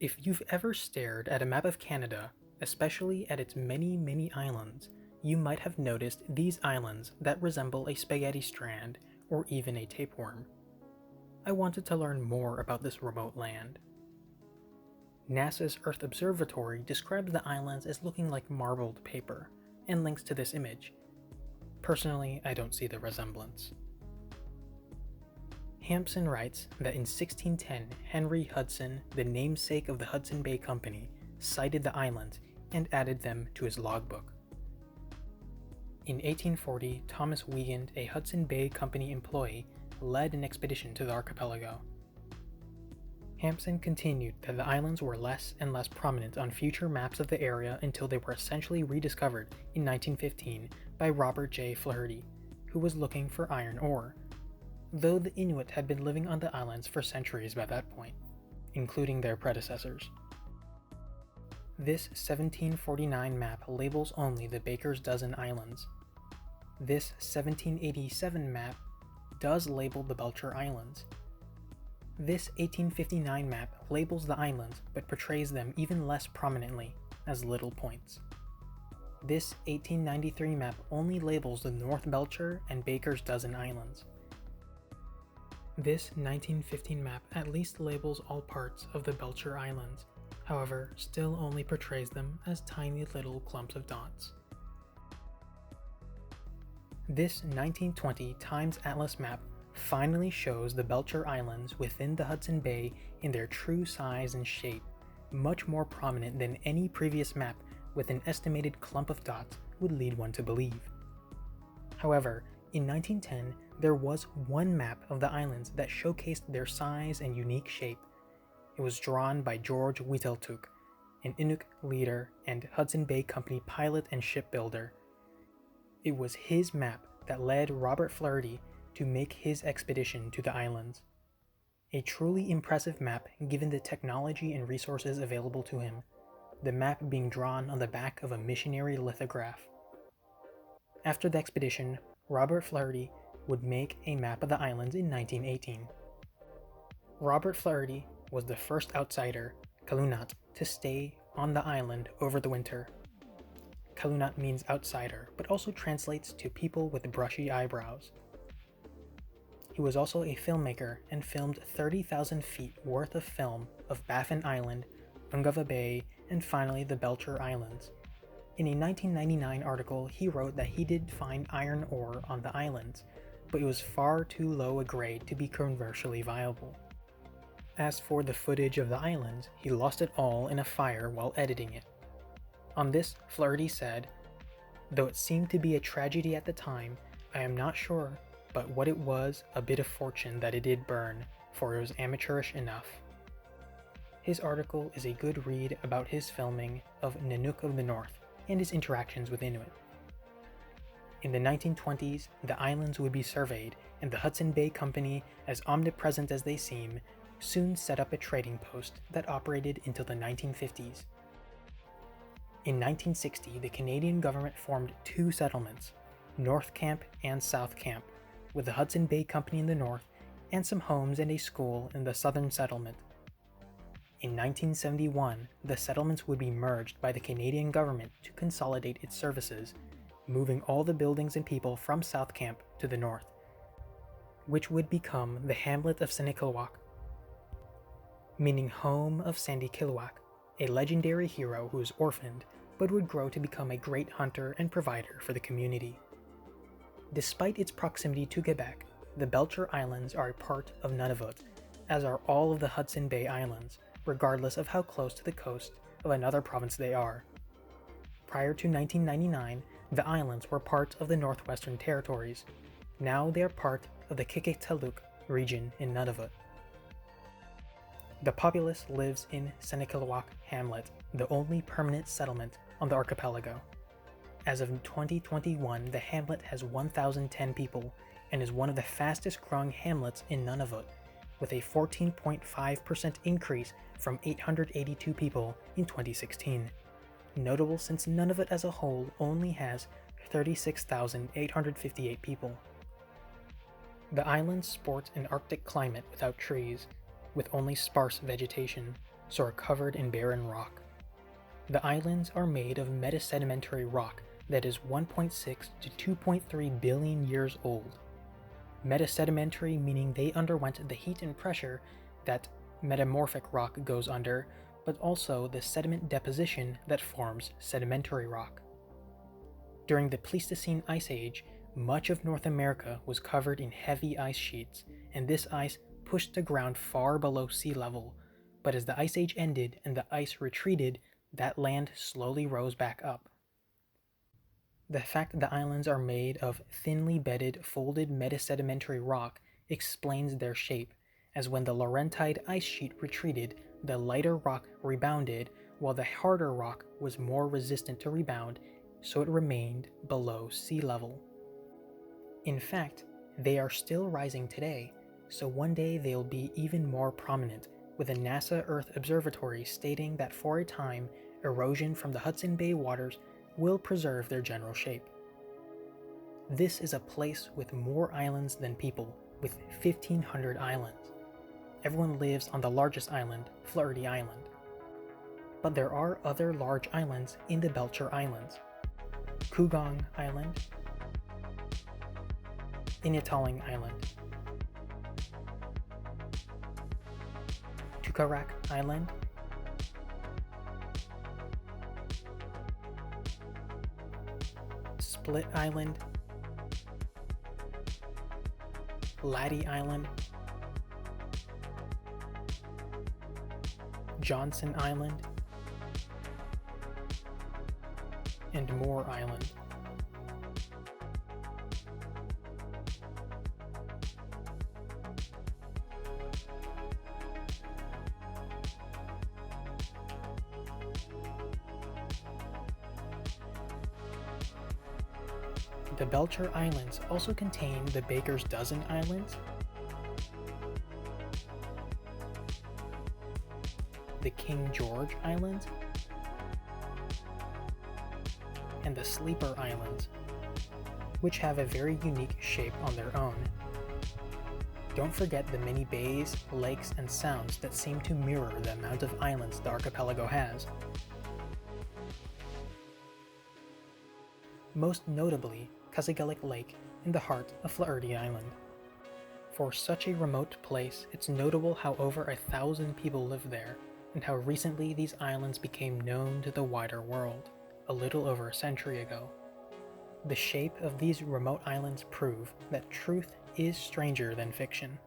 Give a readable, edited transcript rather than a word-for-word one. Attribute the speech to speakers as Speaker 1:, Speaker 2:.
Speaker 1: If you've ever stared at a map of Canada, especially at its many, many islands, you might have noticed these islands that resemble a spaghetti strand or even a tapeworm. I wanted to learn more about this remote land. NASA's Earth Observatory describes the islands as looking like marbled paper, and links to this image. Personally, I don't see the resemblance. Hampson writes that in 1610, Henry Hudson, the namesake of the Hudson Bay Company, sighted the islands and added them to his logbook. In 1840, Thomas Wiegand, a Hudson Bay Company employee, led an expedition to the archipelago. Hampson continued that the islands were less and less prominent on future maps of the area until they were essentially rediscovered in 1915 by Robert J. Flaherty, who was looking for iron ore, though the Inuit had been living on the islands for centuries by that point, including their predecessors. This 1749 map labels only the Baker's Dozen Islands. This 1787 map does label the Belcher Islands. This 1859 map labels the islands but portrays them even less prominently, as little points. This 1893 map only labels the North Belcher and Baker's Dozen Islands. This 1915 map at least labels all parts of the Belcher Islands, however, still only portrays them as tiny little clumps of dots. This 1920 Times Atlas map finally shows the Belcher Islands within the Hudson Bay in their true size and shape, much more prominent than any previous map with an estimated clump of dots would lead one to believe. However, in 1910, there was one map of the islands that showcased their size and unique shape. It was drawn by George Witeltuk, an Inuk leader and Hudson Bay Company pilot and shipbuilder. It was his map that led Robert Flaherty to make his expedition to the islands. A truly impressive map given the technology and resources available to him, the map being drawn on the back of a missionary lithograph. After the expedition, Robert Flaherty would make a map of the islands in 1918. Robert Flaherty was the first outsider, Kalunat, to stay on the island over the winter. Kalunat means outsider, but also translates to people with brushy eyebrows. He was also a filmmaker and filmed 30,000 feet worth of film of Baffin Island, Ungava Bay, and finally the Belcher Islands. In a 1999 article, he wrote that he did find iron ore on the islands, but it was far too low a grade to be commercially viable. As for the footage of the islands, he lost it all in a fire while editing it. On this, Flaherty said, "Though it seemed to be a tragedy at the time, I am not sure, but what it was, a bit of fortune that it did burn, for it was amateurish enough." His article is a good read about his filming of Nanook of the North and his interactions with Inuit. In the 1920s, the islands would be surveyed, and the Hudson Bay Company, as omnipresent as they seem, soon set up a trading post that operated until the 1950s. In 1960, the Canadian government formed two settlements, North Camp and South Camp, with the Hudson Bay Company in the north and some homes and a school in the southern settlement. In 1971, the settlements would be merged by the Canadian government to consolidate its services, moving all the buildings and people from South Camp to the north, which would become the hamlet of Sentinel, meaning home of Sandy Killuak, a legendary hero who was orphaned but would grow to become a great hunter and provider for the community. Despite its proximity to Quebec, the Belcher Islands are a part of Nunavut, as are all of the Hudson Bay Islands, regardless of how close to the coast of another province they are. Prior to 1999, the islands were part of the Northwestern Territories. Now they are part of the Qikiqtaaluk region in Nunavut. The populace lives in Sentinel Hamlet, the only permanent settlement on the archipelago. As of 2021, the hamlet has 1,010 people and is one of the fastest growing hamlets in Nunavut, with a 14.5% increase from 882 people in 2016. Notable since Nunavut as a whole only has 36,858 people. The island sports an Arctic climate without trees, with only sparse vegetation, so are covered in barren rock. The islands are made of metasedimentary rock that is 1.6 to 2.3 billion years old. Metasedimentary meaning they underwent the heat and pressure that metamorphic rock goes under, but also the sediment deposition that forms sedimentary rock. During the Pleistocene Ice Age, much of North America was covered in heavy ice sheets, and this ice pushed the ground far below sea level, but as the Ice Age ended and the ice retreated, that land slowly rose back up. The fact the islands are made of thinly bedded, folded metasedimentary rock explains their shape, as when the Laurentide ice sheet retreated, the lighter rock rebounded, while the harder rock was more resistant to rebound, so it remained below sea level. In fact, they are still rising today, so one day they'll be even more prominent, with the NASA Earth Observatory stating that for a time, erosion from the Hudson Bay waters will preserve their general shape. This is a place with more islands than people, with 1,500 islands. Everyone lives on the largest island, Flaherty Island. But there are other large islands in the Belcher Islands. Kugong Island, Initaling Island, Tukarak Island, Split Island, Laddie Island, Johnson Island, and Moore Island. The Belcher Islands also contain the Baker's Dozen Islands, the King George Islands, and the Sleeper Islands, which have a very unique shape on their own. Don't forget the many bays, lakes, and sounds that seem to mirror the amount of islands the archipelago has. Most notably, Kasigalik Lake in the heart of Flaherty Island. For such a remote place, it's notable how over 1,000 people live there, and how recently these islands became known to the wider world, a little over a century ago. The shape of these remote islands prove that truth is stranger than fiction.